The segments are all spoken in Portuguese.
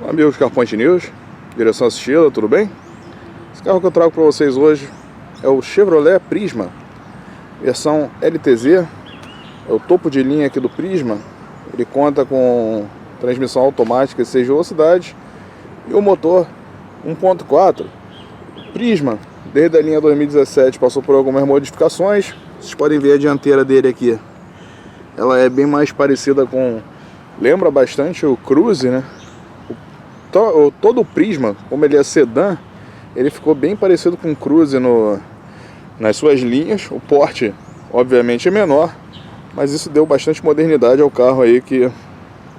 Olá, amigos Carpoint News, direção assistida, tudo bem? Esse carro que eu trago para vocês hoje é o Chevrolet Prisma, versão LTZ, é o topo de linha aqui do Prisma. Ele conta com transmissão automática de 6 velocidades e o motor 1.4. Prisma, desde a linha 2017, passou por algumas modificações. Vocês podem ver a dianteira dele aqui, ela é bem mais parecida com, lembra bastante o Cruze, né? Todo o Prisma, como ele é sedã, ele ficou bem parecido com o Cruze nas suas linhas. O porte, obviamente, é menor, mas isso deu bastante modernidade ao carro aí, que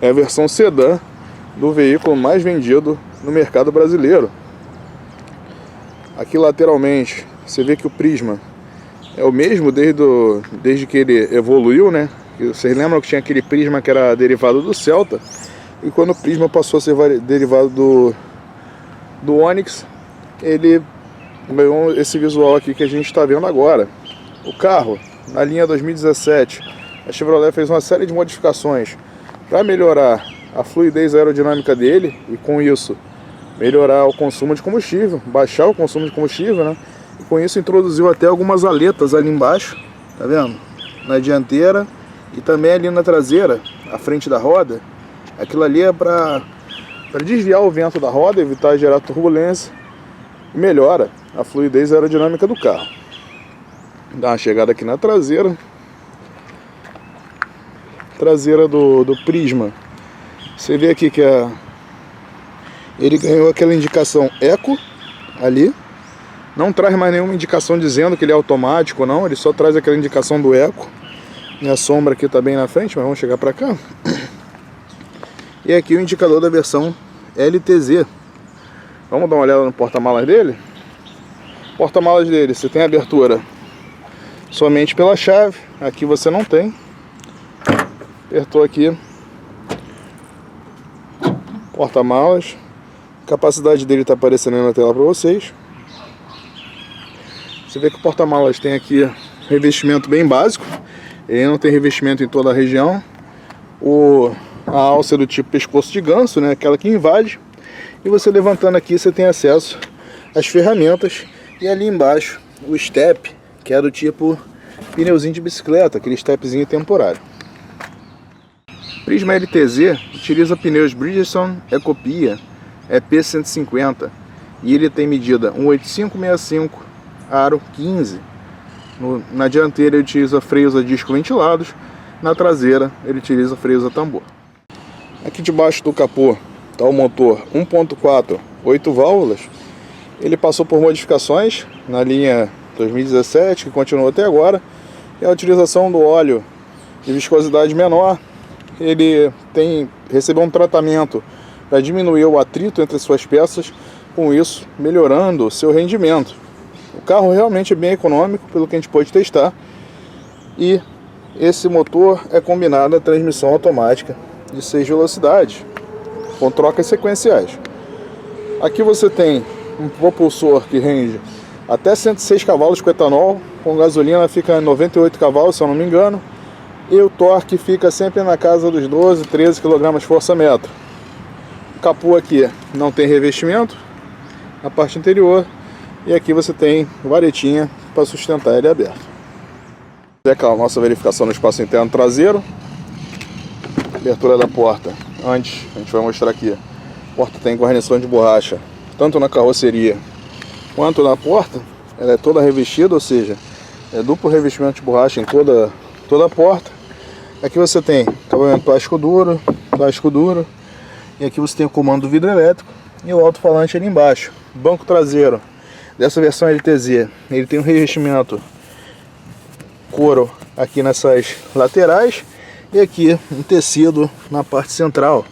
é a versão sedã do veículo mais vendido no mercado brasileiro. Aqui lateralmente, você vê que o Prisma é o mesmo desde que ele evoluiu, né? Vocês lembram que tinha aquele Prisma que era derivado do Celta? E quando o Prisma passou a ser derivado do Onix, ele ganhou esse visual aqui que a gente está vendo agora. O carro, na linha 2017, a Chevrolet fez uma série de modificações para melhorar a fluidez aerodinâmica dele e, com isso, melhorar o consumo de combustível, baixar o consumo de combustível, né? E com isso introduziu até algumas aletas ali embaixo, tá vendo? Na dianteira e também ali na traseira, à frente da roda. Aquilo ali é para desviar o vento da roda, evitar gerar turbulência e melhora a fluidez aerodinâmica do carro. Dá uma chegada aqui na traseira. Traseira do Prisma. Você vê aqui que ele ganhou aquela indicação Eco ali. Não traz mais nenhuma indicação dizendo que ele é automático, não. Ele só traz aquela indicação do Eco. Minha sombra aqui está bem na frente, mas vamos chegar para cá. E aqui o indicador da versão LTZ. Vamos dar uma olhada no porta-malas dele. Porta-malas dele, você tem abertura somente pela chave. Aqui você não tem. Apertou aqui. Porta-malas. A capacidade dele está aparecendo aí na tela para vocês. Você vê que o porta-malas tem aqui revestimento bem básico. Ele não tem revestimento em toda a região. A alça é do tipo pescoço de ganso, né? Aquela que invade. E você levantando aqui, você tem acesso às ferramentas. E ali embaixo, o step, que é do tipo pneuzinho de bicicleta, aquele stepzinho temporário. Prisma LTZ utiliza pneus Bridgestone Ecopia EP150. E ele tem medida 185/65, aro 15. Na dianteira ele utiliza freios a disco ventilados. Na traseira ele utiliza freios a tambor. Aqui debaixo do capô está o motor 1.4, 8 válvulas. Ele passou por modificações na linha 2017, que continuou até agora. E a utilização do óleo de viscosidade menor. Ele recebeu um tratamento para diminuir o atrito entre suas peças, com isso melhorando o seu rendimento. O carro realmente é bem econômico, pelo que a gente pôde testar. E esse motor é combinado à transmissão automática de 6 velocidades, com trocas sequenciais. Aqui você tem um propulsor que rende até 106 cavalos com etanol, com gasolina fica em 98 cavalos, se eu não me engano, e o torque fica sempre na casa dos 12, 13 kgfm. O capô aqui não tem revestimento na parte interior, e aqui você tem varetinha para sustentar ele aberto. É aquela nossa verificação no espaço interno traseiro. Abertura da porta, antes a gente vai mostrar aqui. A porta tem guarnição de borracha, tanto na carroceria quanto na porta. Ela é toda revestida, ou seja, é duplo revestimento de borracha em toda a porta. Aqui você tem acabamento plástico duro. E aqui você tem o comando do vidro elétrico e o alto-falante ali embaixo. Banco traseiro dessa versão LTZ, ele tem um revestimento couro aqui nessas laterais. E aqui um tecido na parte central.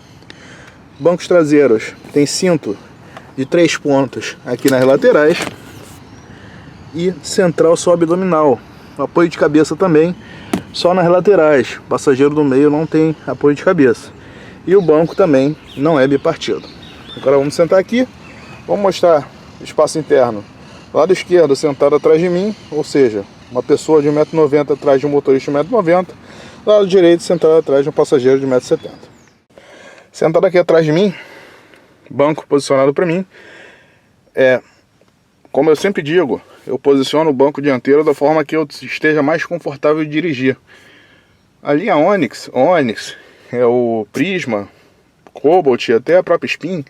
Bancos traseiros tem cinto de 3 pontos aqui nas laterais. E central só abdominal. Apoio de cabeça também só nas laterais. O passageiro do meio não tem apoio de cabeça. E o banco também não é bipartido. Agora vamos sentar aqui. Vamos mostrar o espaço interno. Lado esquerdo sentado atrás de mim, ou seja, uma pessoa de 1,90 m atrás de um motorista de 1,90 m. Lado direito sentado atrás de um passageiro de 1,70 m. Sentado aqui atrás de mim, banco posicionado para mim. Como eu sempre digo, eu posiciono o banco dianteiro da forma que eu esteja mais confortável de dirigir. A linha Onix, o Prisma, Cobalt e até a própria Spin,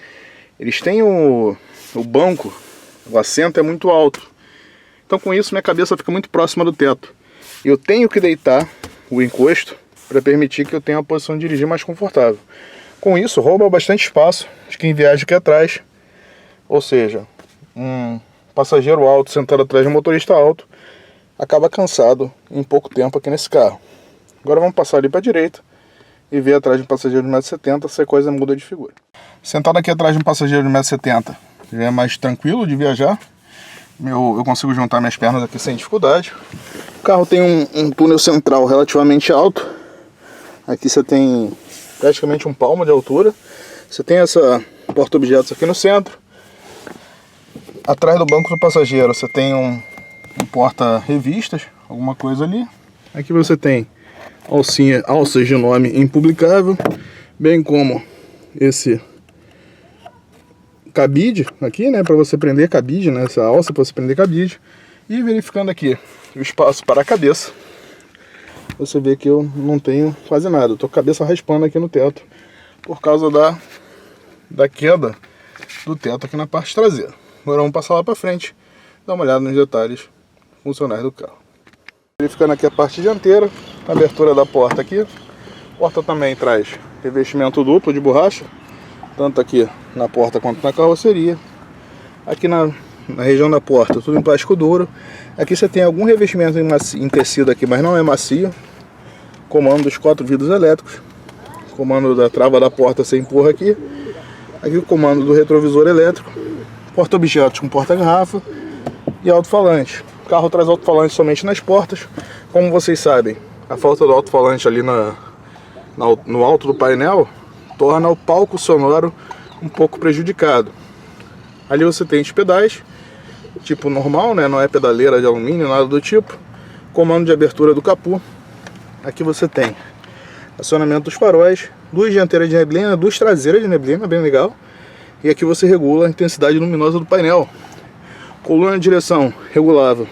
eles têm o banco, o assento é muito alto. Então com isso minha cabeça fica muito próxima do teto. Eu tenho que deitar o encosto para permitir que eu tenha uma posição de dirigir mais confortável. Com isso rouba bastante espaço de quem viaja aqui atrás. Ou seja, um passageiro alto sentado atrás de um motorista alto acaba cansado em pouco tempo aqui nesse carro. Agora vamos passar ali para a direita e ver atrás de um passageiro de 1,70 m se a coisa muda de figura. Sentado aqui atrás de um passageiro de 1,70 m já é mais tranquilo de viajar. Eu consigo juntar minhas pernas aqui sem dificuldade. O carro tem um túnel central relativamente alto. Aqui você tem praticamente um palmo de altura. Você tem essa porta-objetos aqui no centro. Atrás do banco do passageiro você tem um porta-revistas, alguma coisa ali. Aqui você tem alças de nome impublicável, bem como esse cabide aqui, né, para você prender cabide, né, essa alça para você prender cabide. E verificando aqui o espaço para a cabeça, você vê que eu não tenho quase nada, eu tô com a cabeça raspando aqui no teto por causa da queda do teto aqui na parte traseira. Agora vamos passar lá para frente, dar uma olhada nos detalhes funcionais do carro. Verificando aqui a parte dianteira, a abertura da porta aqui. A porta também traz revestimento duplo de borracha, tanto aqui na porta quanto na carroceria. Aqui na região da porta, tudo em plástico duro. Aqui você tem algum revestimento em tecido aqui, mas não é macio. Comando dos 4 vidros elétricos. Comando da trava da porta, você empurra aqui. Aqui o comando do retrovisor elétrico. Porta-objetos com porta-garrafa e alto-falante. O carro traz alto-falante somente nas portas. Como vocês sabem, a falta do alto-falante ali no alto do painel torna o palco sonoro um pouco prejudicado. Ali você tem os pedais, tipo normal, né? Não é pedaleira de alumínio, nada do tipo. Comando de abertura do capô. Aqui você tem acionamento dos faróis, luz dianteira de neblina, luz traseira de neblina, bem legal. E aqui você regula a intensidade luminosa do painel. Coluna de direção regulável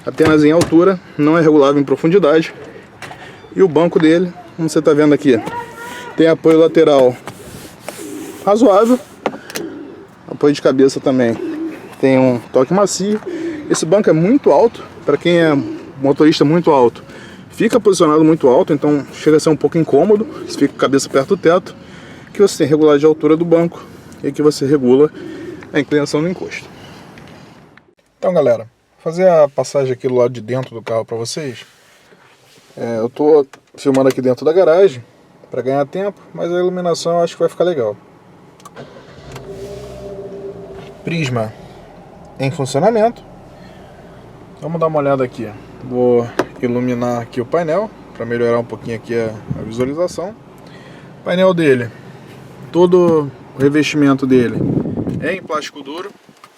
apenas em altura, não é regulável em profundidade. E o banco dele, como você está vendo aqui, tem apoio lateral razoável. Apoio de cabeça também tem um toque macio. Esse banco é muito alto, para quem é motorista muito alto, fica posicionado muito alto, então chega a ser um pouco incômodo. Você fica com a cabeça perto do teto. Aqui você tem regulagem de altura do banco e aqui você regula a inclinação do encosto. Então galera, vou fazer a passagem aqui do lado de dentro do carro para vocês. Eu tô filmando aqui dentro da garagem para ganhar tempo, mas a iluminação eu acho que vai ficar legal. Prisma em funcionamento. Vamos dar uma olhada aqui. Vou iluminar aqui o painel para melhorar um pouquinho aqui a visualização. O painel dele, todo o revestimento dele é em plástico duro,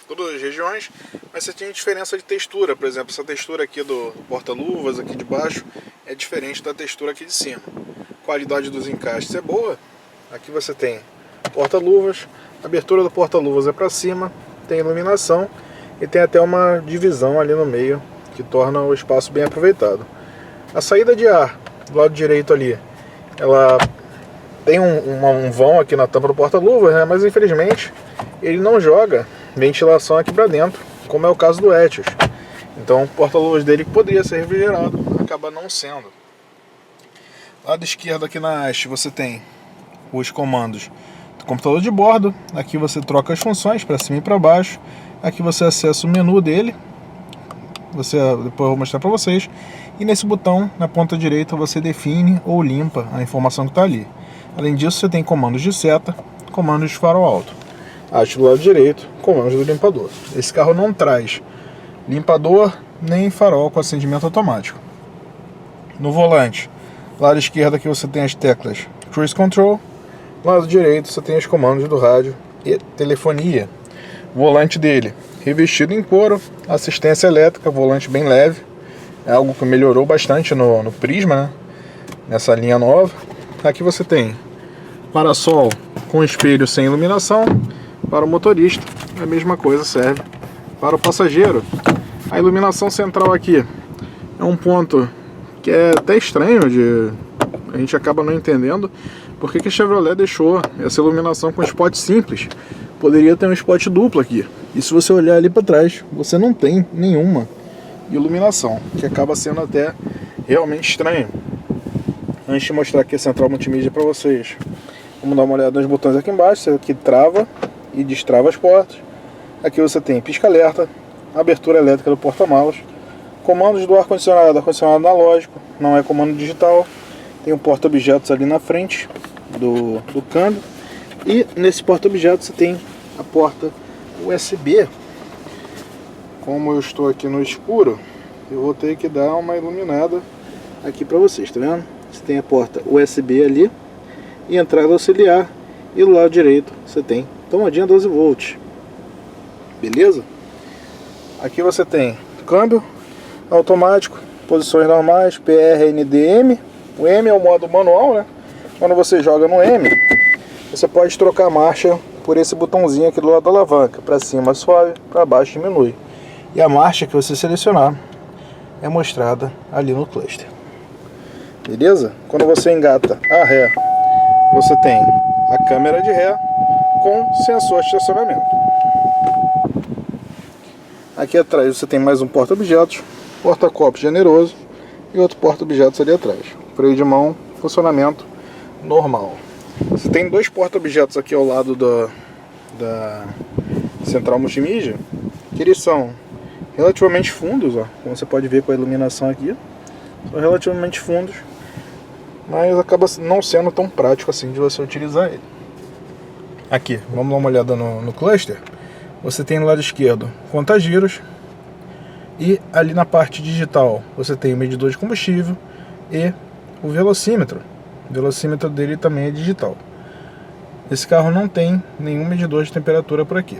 todas as regiões, mas você tem diferença de textura. Por exemplo, essa textura aqui do porta-luvas aqui de baixo é diferente da textura aqui de cima. A qualidade dos encaixes é boa. Aqui você tem porta-luvas, a abertura do porta-luvas é para cima, tem iluminação e tem até uma divisão ali no meio que torna o espaço bem aproveitado. A saída de ar do lado direito ali, ela tem um vão aqui na tampa do porta-luvas, né? Mas infelizmente ele não joga ventilação aqui para dentro, como é o caso do Etios. Então o porta-luvas dele, que poderia ser refrigerado, acaba não sendo. Lado esquerdo aqui na haste você tem os comandos do computador de bordo. Aqui você troca as funções para cima e para baixo. Aqui você acessa o menu dele. Depois eu vou mostrar para vocês. E nesse botão na ponta direita você define ou limpa a informação que está ali. Além disso você tem comandos de seta, comandos de farol alto. Haste do lado direito, comandos do limpador. Esse carro não traz limpador nem farol com acendimento automático. No volante, lado esquerdo aqui você tem as teclas Cruise Control. Lado direito você tem os comandos do rádio e telefonia. O volante dele revestido em couro, assistência elétrica, volante bem leve. É algo que melhorou bastante no Prisma, né? Nessa linha nova. Aqui você tem parasol com espelho sem iluminação. Para o motorista, a mesma coisa serve para o passageiro. A iluminação central aqui é um ponto que é até estranho, a gente acaba não entendendo porque que a Chevrolet deixou essa iluminação com spot simples. Poderia ter um spot duplo aqui. E se você olhar ali para trás, você não tem nenhuma iluminação, que acaba sendo até realmente estranho. Antes de mostrar aqui a central multimídia para vocês, vamos dar uma olhada nos botões aqui embaixo. Você aqui trava e destrava as portas. Aqui você tem pisca-alerta, abertura elétrica do porta-malas, comandos do ar-condicionado analógico, não é comando digital. Tem um porta-objetos ali na frente do câmbio. E nesse porta-objetos você tem a porta USB. Como eu estou aqui no escuro, eu vou ter que dar uma iluminada aqui para vocês, tá vendo? Você tem a porta USB ali e entrada auxiliar, e do lado direito você tem tomadinha 12 volts. Beleza? Aqui você tem câmbio automático, posições normais, PR, NDM. O M é o modo manual, né? Quando você joga no M, você pode trocar a marcha por esse botãozinho aqui do lado da alavanca. Para cima sobe, para baixo diminui. E a marcha que você selecionar é mostrada ali no cluster. Beleza? Quando você engata a ré, você tem a câmera de ré com sensor de estacionamento. Aqui atrás você tem mais um porta-objetos, porta-copos generoso e outro porta-objetos ali atrás. Freio de mão, funcionamento normal. Você tem dois porta-objetos aqui ao lado da central multimídia, que eles são relativamente fundos, ó, como você pode ver com a iluminação aqui. São relativamente fundos, mas acaba não sendo tão prático assim de você utilizar ele. Aqui, vamos dar uma olhada no cluster. Você tem no lado esquerdo conta-giros, e ali na parte digital você tem o medidor de combustível e o velocímetro. O velocímetro dele também é digital. Esse carro não tem nenhum medidor de temperatura por aqui.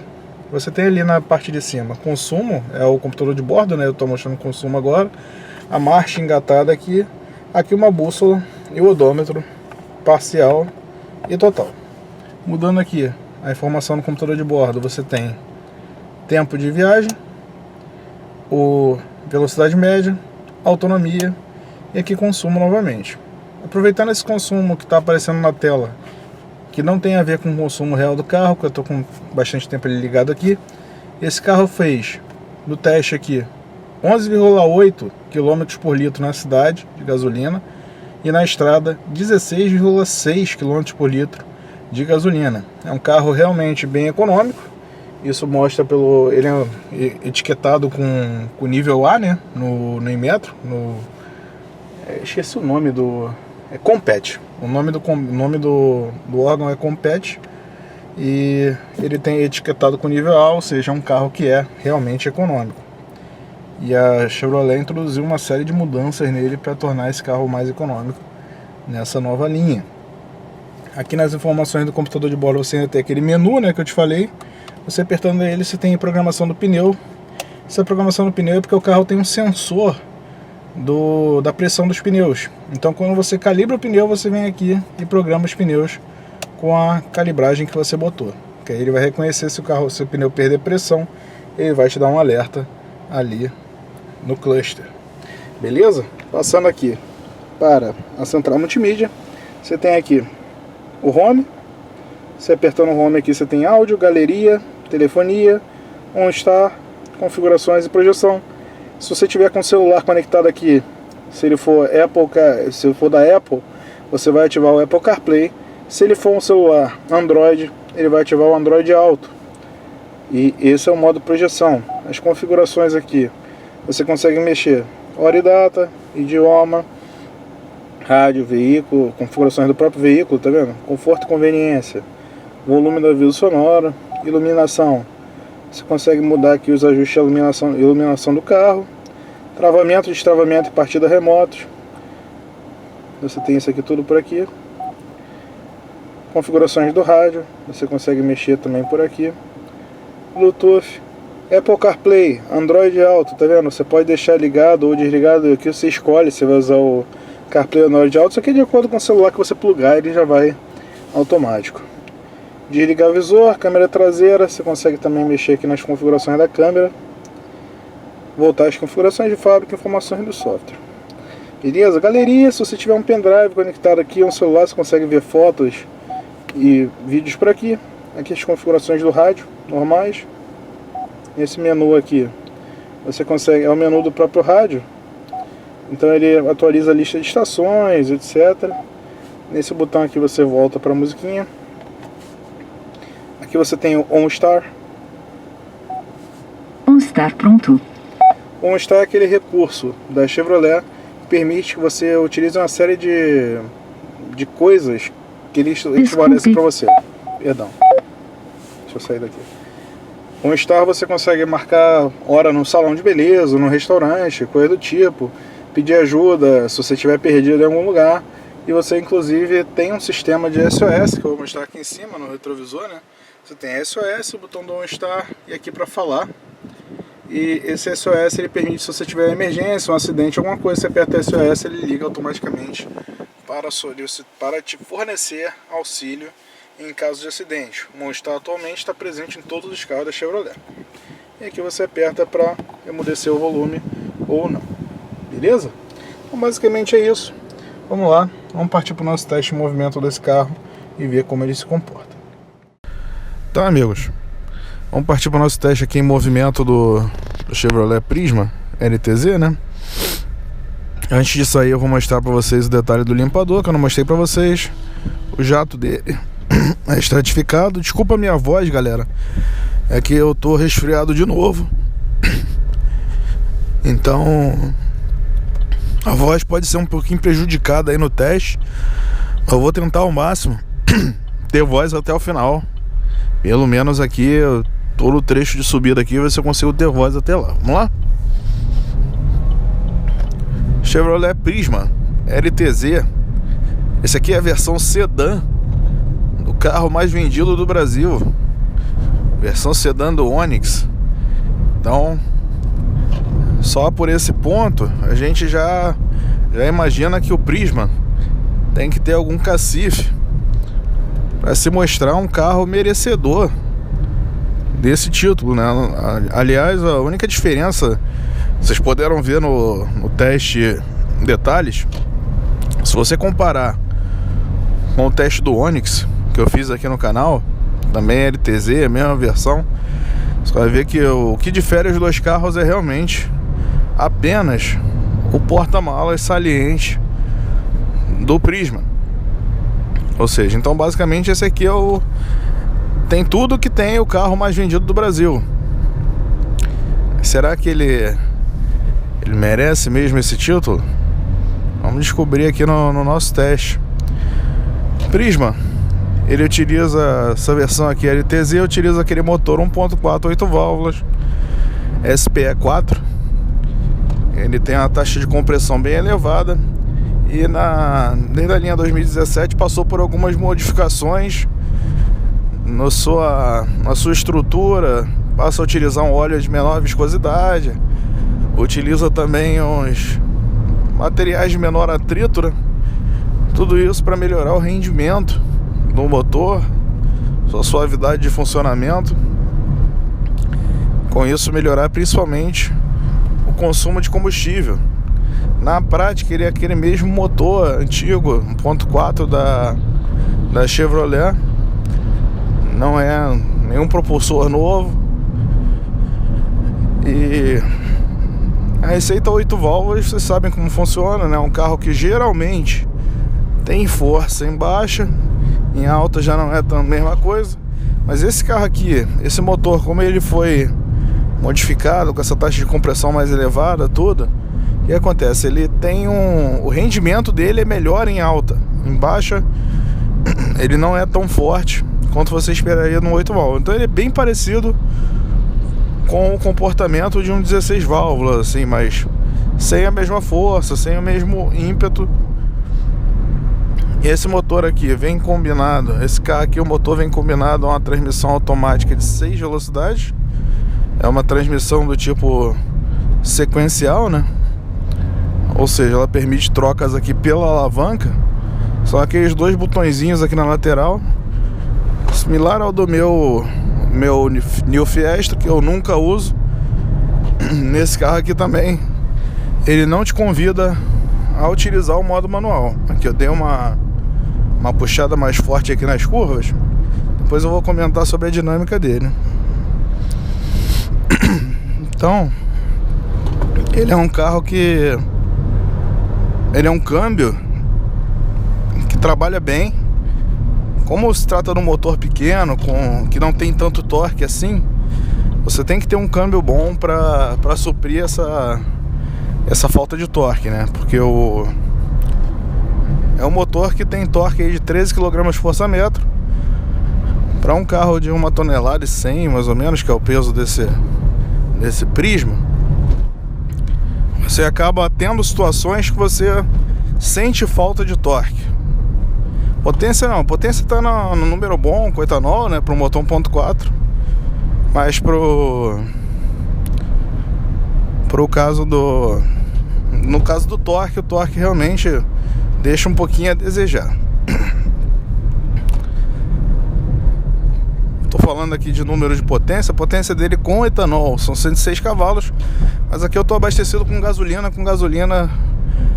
Você tem ali na parte de cima consumo, é o computador de bordo, né? Eu estou mostrando o consumo agora. A marcha engatada aqui. Aqui uma bússola e o odômetro parcial e total. Mudando aqui a informação no computador de bordo, você tem tempo de viagem, velocidade média, autonomia e aqui consumo novamente. Aproveitando esse consumo que está aparecendo na tela, que não tem a ver com o consumo real do carro, que eu estou com bastante tempo ele ligado aqui. Esse carro fez, no teste aqui, 11,8 km por litro na cidade de gasolina e na estrada 16,6 km por litro de gasolina. É um carro realmente bem econômico. Isso mostra ele é etiquetado com nível A, né, no Inmetro, esqueci o nome é Compet. O nome do órgão é Compet, e ele tem etiquetado com nível A, ou seja, é um carro que é realmente econômico. E a Chevrolet introduziu uma série de mudanças nele para tornar esse carro mais econômico nessa nova linha. Aqui nas informações do computador de bordo você ainda tem aquele menu, né, que eu te falei. Você apertando ele, você tem programação do pneu. Essa programação do pneu é porque o carro tem um sensor da pressão dos pneus. Então quando você calibra o pneu, você vem aqui e programa os pneus com a calibragem que você botou. Que aí ele vai reconhecer se o pneu perder pressão, ele vai te dar um alerta ali no cluster. Beleza? Passando aqui para a central multimídia, você tem aqui o home. Você apertando o home aqui, você tem áudio, galeria, telefonia, OnStar, configurações e projeção. Se você tiver com o celular conectado aqui, se ele for da Apple, você vai ativar o Apple CarPlay. Se ele for um celular Android, ele vai ativar o Android Auto. E esse é o modo projeção. As configurações aqui, você consegue mexer hora e data, idioma, rádio, veículo, configurações do próprio veículo, tá vendo? Conforto e conveniência, volume do aviso sonoro, iluminação. Você consegue mudar aqui os ajustes de iluminação do carro, travamento, destravamento e partida remotos. Você tem isso aqui tudo por aqui. Configurações do rádio, você consegue mexer também por aqui. Bluetooth, Apple CarPlay, Android Auto, tá vendo? Você pode deixar ligado ou desligado, aqui você escolhe se vai usar o CarPlay ou Android Auto. Isso aqui é de acordo com o celular que você plugar, ele já vai automático. Desligar o visor, câmera traseira, você consegue também mexer aqui nas configurações da câmera. Voltar às configurações de fábrica e informações do software. Beleza? Galeria, se você tiver um pendrive conectado aqui a um celular, você consegue ver fotos e vídeos por aqui. Aqui as configurações do rádio, normais. Esse menu aqui, você consegue, é o menu do próprio rádio. Então ele atualiza a lista de estações, etc. Nesse botão aqui você volta para a musiquinha. Aqui você tem o OnStar. OnStar pronto. O OnStar é aquele recurso da Chevrolet que permite que você utilize uma série de coisas que eles fornecem para você. Perdão. Deixa eu sair daqui. Com o OnStar você consegue marcar hora no salão de beleza, no restaurante, coisa do tipo, pedir ajuda se você estiver perdido em algum lugar. E você inclusive tem um sistema de SOS, que eu vou mostrar aqui em cima no retrovisor, né? Você tem SOS, o botão do OnStar e aqui para falar. E esse SOS ele permite, se você tiver emergência, um acidente, alguma coisa, você aperta SOS, ele liga automaticamente para te fornecer auxílio em caso de acidente. O OnStar atualmente está presente em todos os carros da Chevrolet. E aqui você aperta para emudecer o volume ou não. Beleza? Então basicamente é isso. Vamos lá, vamos partir para o nosso teste de movimento desse carro e ver como ele se comporta. Então, amigos, vamos partir para o nosso teste aqui em movimento do Chevrolet Prisma LTZ, né? Antes disso aí eu vou mostrar para vocês o detalhe do limpador, que eu não mostrei para vocês. O jato dele é estratificado. Desculpa a minha voz, galera, é que eu tô resfriado de novo. Então a voz pode ser um pouquinho prejudicada aí no teste. Eu vou tentar ao máximo ter voz até o final. Pelo menos aqui, todo o trecho de subida aqui, ver se eu consigo ter voz até lá. Vamos lá? Chevrolet Prisma LTZ. Esse aqui é a versão sedã do carro mais vendido do Brasil. Versão sedã do Onix. Então, só por esse ponto, a gente já imagina que o Prisma tem que ter algum cacife para se mostrar um carro merecedor desse título, né? Aliás, a única diferença, vocês puderam ver no teste detalhes, se você comparar com o teste do Onix que eu fiz aqui no canal, também LTZ, a mesma versão, você vai ver que o que difere os dois carros é realmente apenas o porta-malas saliente do Prisma. Ou seja, então basicamente esse aqui tem tudo que tem o carro mais vendido do Brasil. Será que ele merece mesmo esse título? Vamos descobrir aqui no nosso teste. Prisma, ele utiliza, essa versão aqui LTZ, utiliza aquele motor 1.4 8 válvulas SPE4. Ele tem uma taxa de compressão bem elevada. E desde a linha 2017 passou por algumas modificações na sua estrutura. Passa a utilizar um óleo de menor viscosidade, utiliza também uns materiais de menor atrito, né? Tudo isso para melhorar o rendimento do motor, sua suavidade de funcionamento. Com isso melhorar principalmente o consumo de combustível. Na prática ele é aquele mesmo motor antigo 1.4 da Chevrolet. Não é nenhum propulsor novo. E a receita 8 válvulas, vocês sabem como funciona, né? Um carro que geralmente tem força em baixa, em alta já não é tão a mesma coisa. Mas esse carro aqui, esse motor, como ele foi modificado com essa taxa de compressão mais elevada, tudo, o que acontece? Ele tem o rendimento dele é melhor em alta. Em baixa ele não é tão forte quanto você esperaria no 8 válvulas. Então ele é bem parecido com o comportamento de um 16 válvulas, assim, mas sem a mesma força, sem o mesmo ímpeto. E esse motor aqui vem combinado, esse carro aqui, o motor vem combinado a uma transmissão automática de 6 velocidades. É uma transmissão do tipo sequencial, né? Ou seja, ela permite trocas aqui pela alavanca. São aqueles dois botõezinhos aqui na lateral Similar ao do meu New Fiesta, que eu nunca uso. Nesse carro aqui também, ele não te convida a utilizar o modo manual. Aqui eu dei uma puxada mais forte aqui nas curvas. Depois eu vou comentar sobre a dinâmica dele. Então, ele é um carro que... ele é um câmbio que trabalha bem. Como se trata de um motor pequeno, que não tem tanto torque assim, você tem que ter um câmbio bom para suprir essa falta de torque, né? Porque é um motor que tem torque aí de 13 kgfm para um carro de 1,1 tonelada mais ou menos, que é o peso desse Prisma. Você acaba tendo situações que você sente falta de torque. Potência não, potência está no número bom com etanol, né, para um motor 1.4, mas pro caso no caso do torque, o torque realmente deixa um pouquinho a desejar. Tô falando aqui de número de potência. A potência dele com etanol são 106 cavalos, mas aqui eu tô abastecido com gasolina. Com gasolina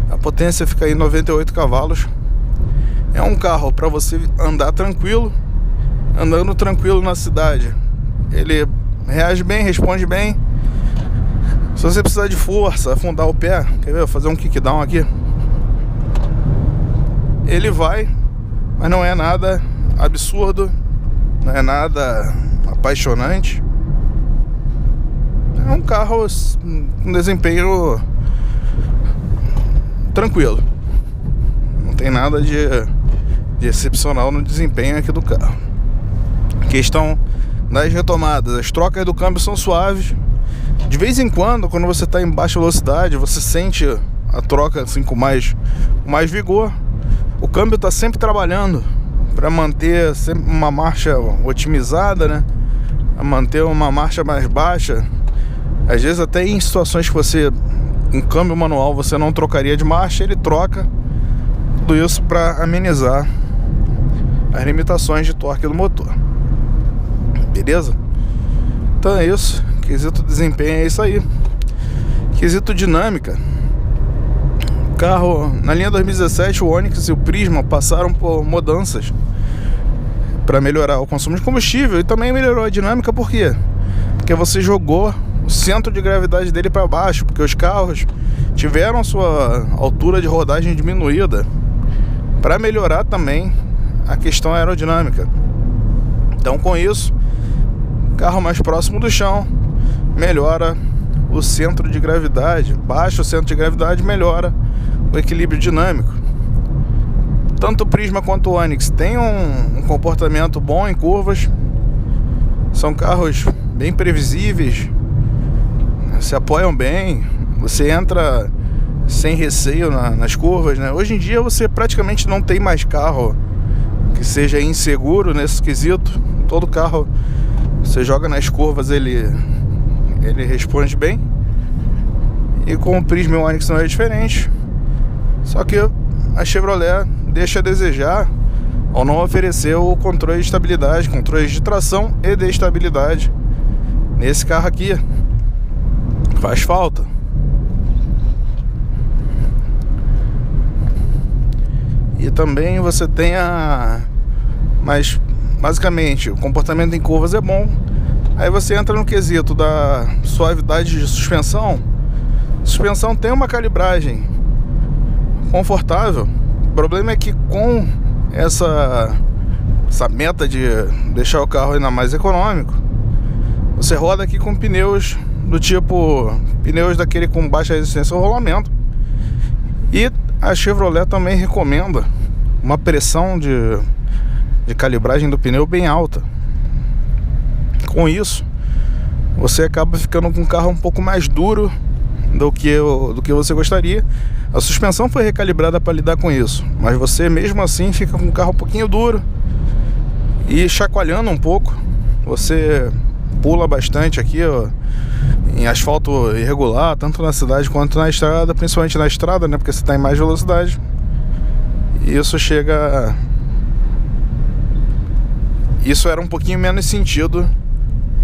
a potência fica aí 98 cavalos. É um carro para você andar tranquilo, andando tranquilo na cidade. Ele reage bem, responde bem. Se você precisar de força, afundar o pé, quer ver? Vou fazer um kickdown aqui. Ele vai, mas não é nada absurdo, não é nada apaixonante. É um carro com desempenho tranquilo. Não tem nada de excepcional no desempenho aqui do carro. Questão das retomadas, as trocas do câmbio são suaves. De vez em quando você está em baixa velocidade, você sente a troca assim com mais vigor. O câmbio está sempre trabalhando para manter sempre uma marcha otimizada, né? A manter uma marcha mais baixa. Às vezes até em situações que um câmbio manual você não trocaria de marcha, ele troca. Tudo isso para amenizar as limitações de torque do motor. Beleza? Então é isso. Quesito desempenho é isso aí. Quesito dinâmica. O carro, na linha 2017, o Onix e o Prisma passaram por mudanças para melhorar o consumo de combustível e também melhorou a dinâmica. Por quê? Porque você jogou o centro de gravidade dele para baixo, porque os carros tiveram sua altura de rodagem diminuída para melhorar também a questão aerodinâmica. Então, com isso, carro mais próximo do chão melhora o centro de gravidade, baixa o centro de gravidade, melhora o equilíbrio dinâmico. Tanto o Prisma quanto o Onix têm um comportamento bom em curvas, são carros bem previsíveis, se apoiam bem, você entra sem receio nas curvas, né? Hoje em dia você praticamente não tem mais carro que seja inseguro nesse quesito. Todo carro você joga nas curvas, ele responde bem. E com o Prisma e o Onix não é diferente. Só que a Chevrolet deixa a desejar ao não oferecer o controle de estabilidade, controle de tração e de estabilidade nesse carro aqui. Faz falta. E também você tem mas basicamente o comportamento em curvas é bom. Aí você entra no quesito da suavidade de suspensão. A suspensão tem uma calibragem confortável. O problema é que com essa meta de deixar o carro ainda mais econômico, você roda aqui com pneus do tipo pneus daquele com baixa resistência ao rolamento. E a Chevrolet também recomenda uma pressão de calibragem do pneu bem alta. Com isso, você acaba ficando com um carro um pouco mais duro do que você gostaria. A suspensão foi recalibrada para lidar com isso, mas você mesmo assim fica com um carro um pouquinho duro e chacoalhando um pouco. Você pula bastante aqui, ó, em asfalto irregular, tanto na cidade quanto na estrada, principalmente na estrada, né, porque você está em mais velocidade. E isso chega Isso era um pouquinho menos sentido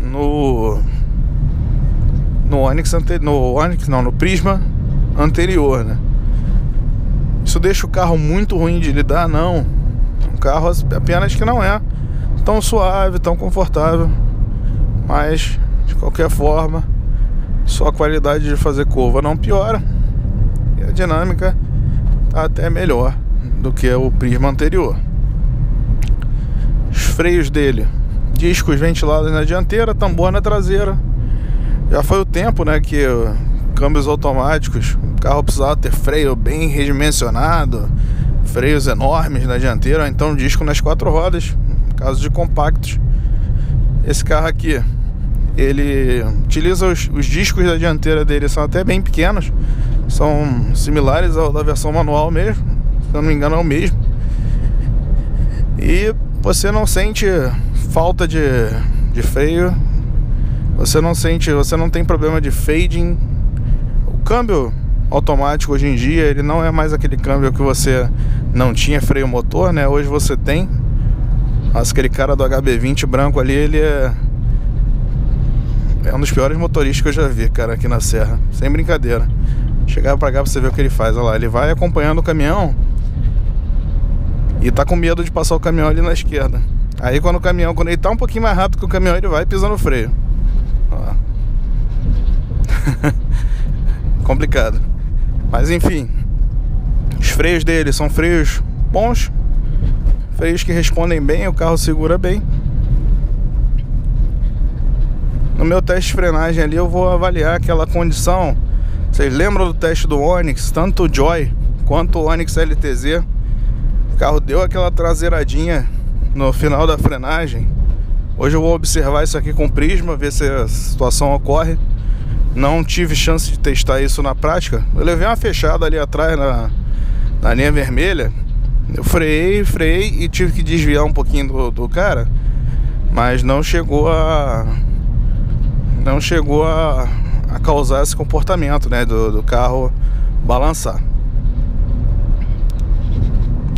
no Prisma anterior, né? Isso deixa o carro muito ruim de lidar? Não. Um carro apenas que não é tão suave, tão confortável, mas de qualquer forma sua qualidade de fazer curva não piora e a dinâmica tá até melhor do que o Prisma anterior. Os freios dele, discos ventilados na dianteira, tambor na traseira. Já foi o tempo, né, que câmbios automáticos, o carro precisava ter freio bem redimensionado, freios enormes na dianteira, ou então disco nas 4 rodas, no caso de compactos. Esse carro aqui, ele utiliza os discos da dianteira dele, são até bem pequenos, são similares ao da versão manual mesmo, se eu não me engano é o mesmo. E você não sente falta de freio, você não tem problema de fading. O câmbio automático hoje em dia, ele não é mais aquele câmbio que você não tinha freio motor, né? Hoje você tem. Mas aquele cara do HB20 branco ali, ele é um dos piores motoristas que eu já vi, cara, aqui na serra, sem brincadeira. Chegar pra cá pra você ver o que ele faz. Olha lá, ele vai acompanhando o caminhão e tá com medo de passar o caminhão ali na esquerda. Aí quando ele tá um pouquinho mais rápido que o caminhão, ele vai e pisa no freio. Ó. Complicado. Mas enfim, os freios dele são freios bons, freios que respondem bem, o carro segura bem. No meu teste de frenagem ali eu vou avaliar aquela condição. Vocês lembram do teste do Onix? Tanto o Joy quanto o Onix LTZ, o carro deu aquela traseiradinha no final da frenagem. Hoje eu vou observar isso aqui com o Prisma, ver se a situação ocorre. Não tive chance de testar isso na prática. Eu levei uma fechada ali atrás na linha vermelha. Eu freiei e tive que desviar um pouquinho do cara, mas não chegou a causar esse comportamento, né, do carro balançar.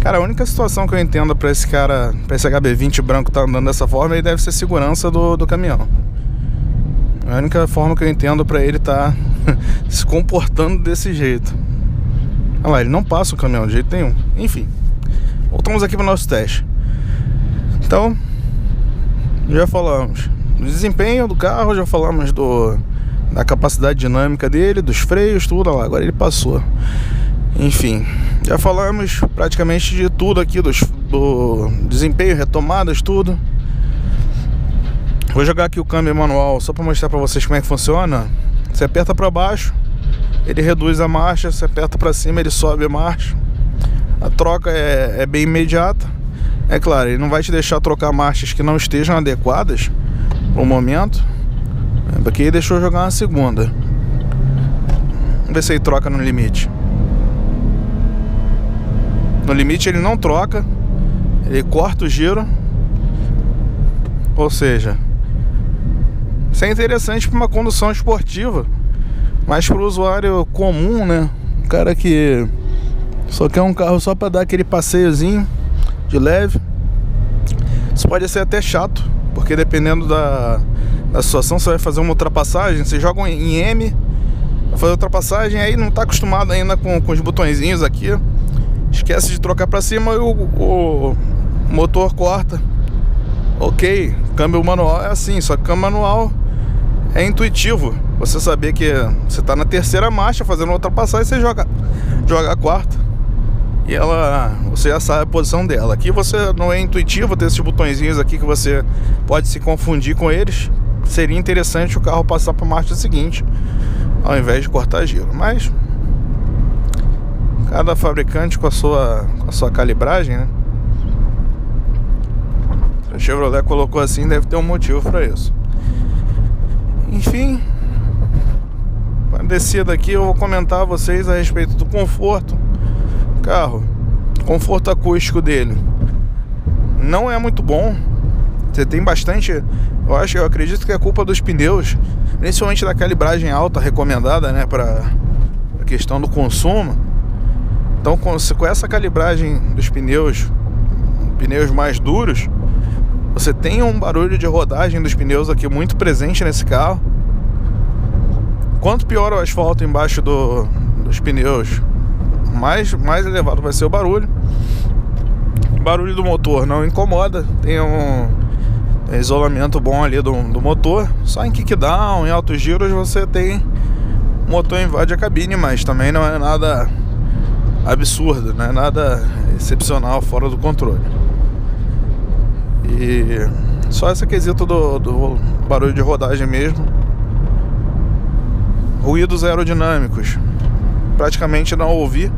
Cara, a única situação que eu entendo pra esse HB20 branco tá andando dessa forma, ele deve ser segurança do caminhão. A única forma que eu entendo pra ele tá se comportando desse jeito. Olha lá, ele não passa o caminhão de jeito nenhum. Enfim, voltamos aqui pro nosso teste. Então, já falamos do desempenho do carro, já falamos da capacidade dinâmica dele, dos freios, tudo. Olha lá, agora ele passou. Enfim, já falamos praticamente de tudo aqui, do desempenho, retomadas, tudo. Vou jogar aqui o câmbio manual só para mostrar para vocês como é que funciona. Você aperta para baixo, ele reduz a marcha. Você aperta para cima, ele sobe a marcha. A troca é bem imediata. É claro, ele não vai te deixar trocar marchas que não estejam adequadas no momento, porque ele deixou eu jogar uma segunda. Vamos ver se ele troca no limite. No limite ele não troca, ele corta o giro. Ou seja, isso é interessante para uma condução esportiva, mas para o usuário comum, né, o cara que só quer um carro só para dar aquele passeiozinho de leve, isso pode ser até chato, porque dependendo da situação, você vai fazer uma ultrapassagem, você joga em M, vai fazer ultrapassagem, aí não está acostumado ainda com os botõezinhos aqui, esquece de trocar para cima e o motor corta. Ok, câmbio manual é assim, só que câmbio manual é intuitivo. Você saber que você está na terceira marcha fazendo ultrapassagem, você joga a quarta e você já sabe a posição dela. Aqui você não é intuitivo, tem esses botõezinhos aqui que você pode se confundir com eles. Seria interessante o carro passar para a marcha seguinte ao invés de cortar giro, mas cada fabricante com a sua calibragem, né? A Chevrolet colocou assim, deve ter um motivo para isso. Enfim, para descer daqui eu vou comentar a vocês a respeito do conforto. Carro, conforto acústico dele não é muito bom. Você tem bastante, eu acredito que é culpa dos pneus, principalmente da calibragem alta recomendada, né, para a questão do consumo. Então com essa calibragem dos pneus mais duros, Você tem um barulho de rodagem dos pneus aqui muito presente nesse carro. Quanto pior o asfalto embaixo dos pneus, mais elevado vai ser o barulho. O barulho do motor não incomoda, tem um isolamento bom ali do motor. Só em kickdown, em altos giros você tem, o motor invade a cabine, mas também não é nada absurdo, não é nada excepcional, fora do controle. E só esse quesito do barulho de rodagem mesmo. Ruídos aerodinâmicos praticamente não ouvi,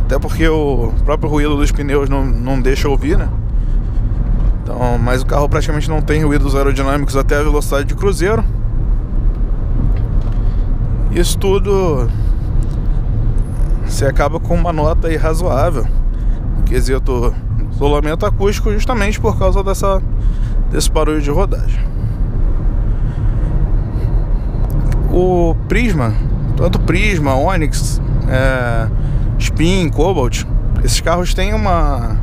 até porque o próprio ruído dos pneus não deixa ouvir, né? Então, mas o carro praticamente não tem ruídos aerodinâmicos até a velocidade de cruzeiro. Isso tudo você acaba com uma nota aí razoável, quesito isolamento acústico, justamente por causa desse barulho de rodagem. O Prisma, tanto Prisma, Onix, Spin, Cobalt, esses carros têm uma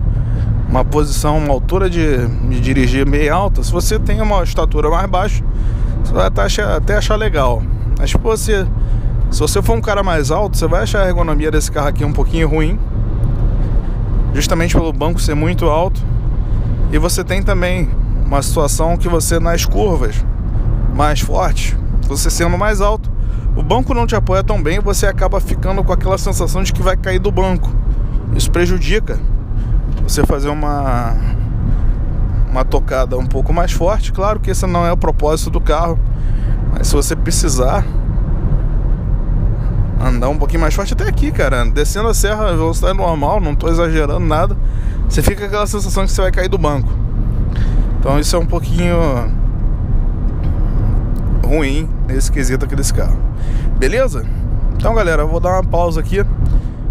posição, uma altura de dirigir meio alta. Se você tem uma estatura mais baixa, você vai até achar legal. Mas se você for um cara mais alto, você vai achar a ergonomia desse carro aqui um pouquinho ruim, justamente pelo banco ser muito alto. E você tem também uma situação que você, nas curvas mais fortes, você sendo mais alto, o banco não te apoia tão bem, você acaba ficando com aquela sensação de que vai cair do banco. Isso prejudica você fazer uma tocada um pouco mais forte. Claro que esse não é o propósito do carro, mas se você precisar andar um pouquinho mais forte, até aqui, cara, descendo a serra, a velocidade normal, não tô exagerando nada, você fica com aquela sensação que você vai cair do banco. Então isso é um pouquinho ruim nesse quesito aqui desse carro. Beleza? Então, galera, eu vou dar uma pausa aqui,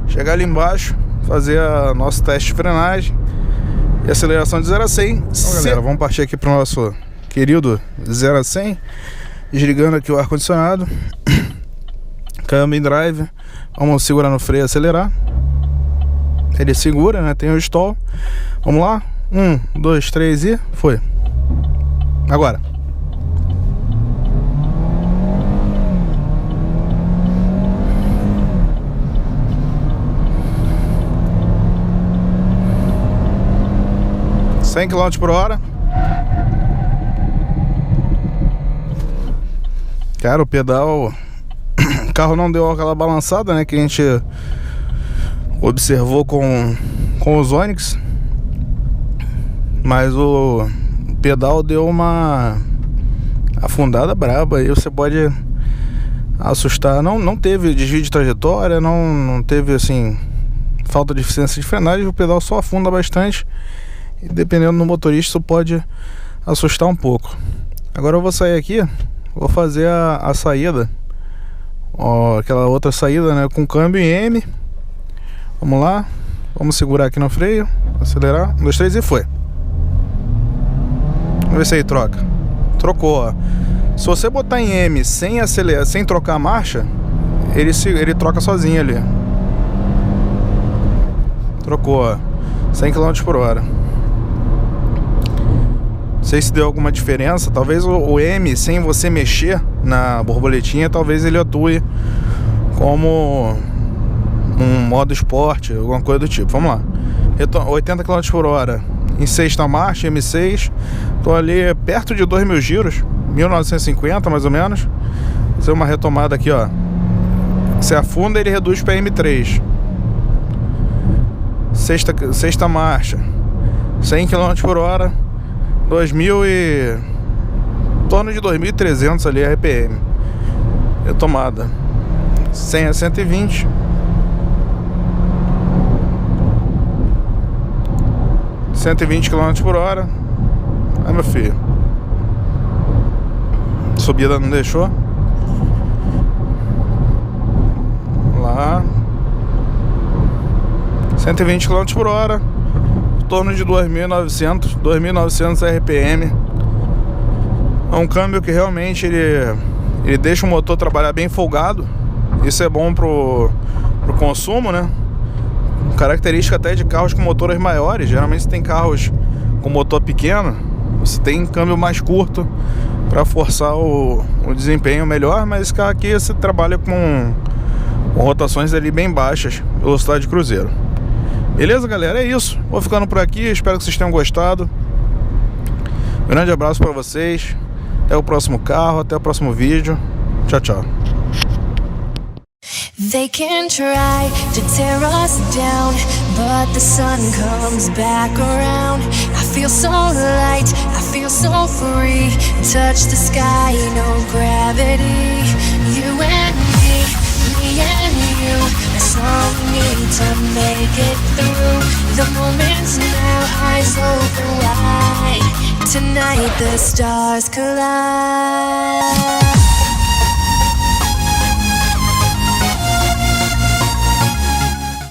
chegar ali embaixo, fazer nosso teste de frenagem e aceleração de 0 a 100. Então, galera, vamos partir aqui pro nosso querido 0 a 100, desligando aqui o ar-condicionado, câmbio em drive, vamos segurar no freio e acelerar. Ele segura, né? Tem o stall. Vamos lá, 1, 2, 3 e foi. Agora 100 km por hora. Cara, o pedal, o carro não deu aquela balançada, né, que a gente observou com os Onix, mas o pedal deu uma afundada braba. Aí você pode assustar. Não teve desvio de trajetória, não teve assim falta de eficiência de frenagem. O pedal só afunda bastante e, dependendo do motorista, isso pode assustar um pouco. Agora eu vou sair aqui, vou fazer a saída, aquela outra saída, né, com câmbio em M. Vamos lá, vamos segurar aqui no freio, acelerar, 1, 2, 3 e foi. Vamos ver se aí troca. Trocou, ó. Se você botar em M sem acelerar, sem trocar a marcha, ele troca sozinho ali. Trocou, ó, 100 km por hora. Não sei se deu alguma diferença. Talvez o M, sem você mexer na borboletinha, talvez ele atue como um modo esporte, alguma coisa do tipo. Vamos lá, 80 km por hora em sexta marcha, M6. Tô ali perto de 2.000 giros, 1950 mais ou menos. Vou fazer uma retomada aqui, ó. Se afunda, ele reduz para M3. Sexta marcha, 100 km por hora, 2.000 e... em torno de 2.300 ali RPM. Retomada 100 a 120. 120 km por hora. Ai, meu filho, subida não deixou. Lá, 120 km por hora, em torno de 2.900 RPM. É um câmbio que realmente ele deixa o motor trabalhar bem folgado. Isso é bom pro consumo, né? Característica até de carros com motores maiores. Geralmente tem carros com motor pequeno, você tem câmbio mais curto para forçar o desempenho melhor, mas esse carro aqui você trabalha com rotações ali bem baixas, velocidade de cruzeiro. Beleza, galera? É isso. Vou ficando por aqui, espero que vocês tenham gostado. Grande abraço para vocês. Até o próximo carro, até o próximo vídeo. Tchau, tchau. They can try to tear us down, but the sun comes back around. I feel so light, I feel so free. Touch the sky, no gravity. You and me and you. That's all we need to make it through. The moment's now, eyes open wide. Tonight the stars collide.